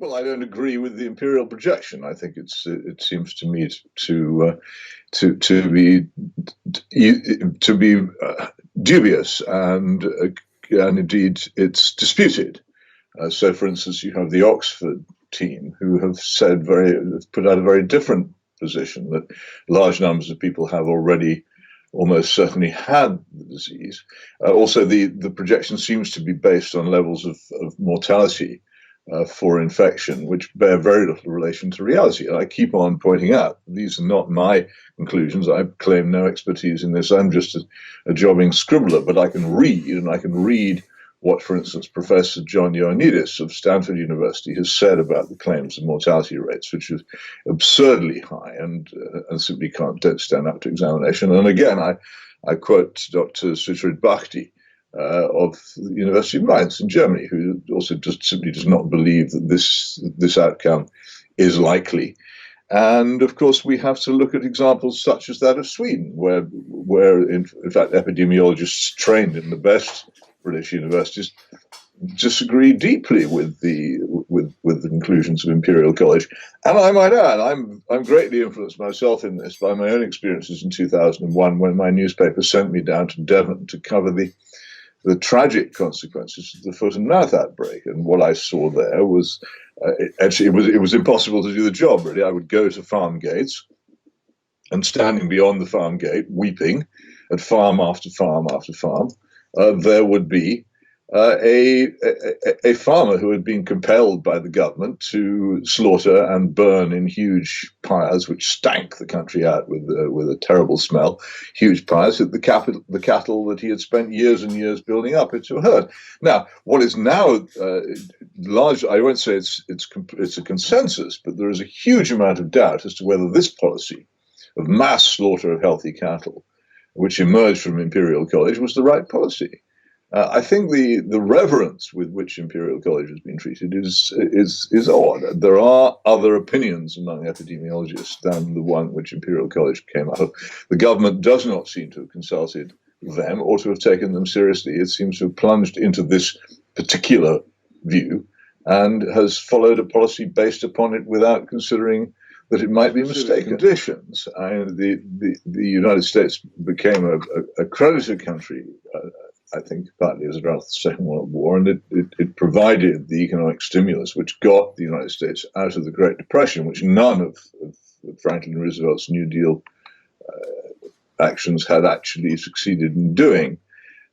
Well, I don't agree with the imperial projection. I think it seems to me to be dubious and indeed it's disputed. So, for instance, you have the Oxford team who have put out a very different position that large numbers of people have already almost certainly had the disease. Also, the projection seems to be based on levels of mortality for infection, which bear very little relation to reality. And I keep on pointing out these are not my conclusions. I claim no expertise in this. I'm just a jobbing scribbler, but I can read, and I can read what, for instance, Professor John Ioannidis of Stanford University has said about the claims of mortality rates, which is absurdly high and simply don't stand up to examination. And again, I quote Dr. Sigrid Bachti of the University of Mainz in Germany, who also just simply does not believe that this outcome is likely. And of course, we have to look at examples such as that of Sweden, where in fact epidemiologists trained in the best British universities disagree deeply with the conclusions of Imperial College. And I might add, I'm greatly influenced myself in this by my own experiences in 2001, when my newspaper sent me down to Devon to cover the tragic consequences of the foot and mouth outbreak. And what I saw there was it was impossible to do the job, really. I would go to farm gates, and standing beyond the farm gate, weeping at farm after farm after farm, there would be a farmer who had been compelled by the government to slaughter and burn in huge pyres, which stank the country out with a terrible smell. Huge pyres at the cattle that he had spent years and years building up into a herd. Now, what is now large? I won't say it's a consensus, but there is a huge amount of doubt as to whether this policy of mass slaughter of healthy cattle, which emerged from Imperial College, was the right policy. I think the reverence with which Imperial College has been treated is odd. There are other opinions among epidemiologists than the one which Imperial College came out of. The government does not seem to have consulted them or to have taken them seriously. It seems to have plunged into this particular view and has followed a policy based upon it without considering that it might be mistaken. Conditions. The United States became a creditor country, I think partly as a result of the Second World War, and it provided the economic stimulus which got the United States out of the Great Depression, which none of Franklin Roosevelt's New Deal actions had actually succeeded in doing.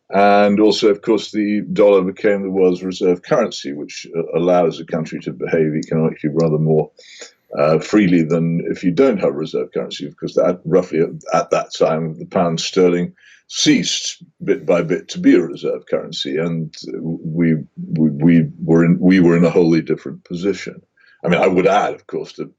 And also, of course, the dollar became the world's reserve currency, which allows a country to behave economically rather more freely than if you don't have reserve currency, because that roughly at that time the pound sterling ceased bit by bit to be a reserve currency, and we were in a wholly different position. I mean, I would add, of course, that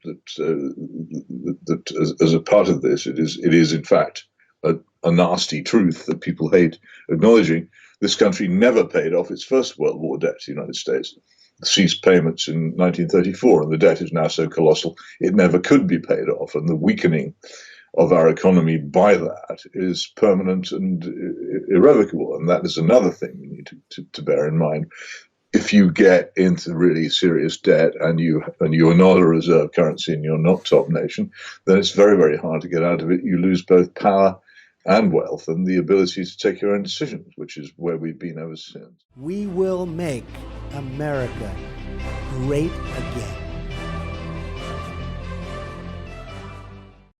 as a part of this, it is in fact a nasty truth that people hate acknowledging. This country never paid off its First World War debt to the United States. Ceased payments in 1934, and the debt is now so colossal it never could be paid off, and the weakening of our economy by that is permanent and irrevocable. And that is another thing we need to bear in mind. If you get into really serious debt and you are not a reserve currency and you're not top nation, then it's very, very hard to get out of it. You lose both power and wealth and the ability to take your own decisions, which is where we've been ever since. We will make America great again.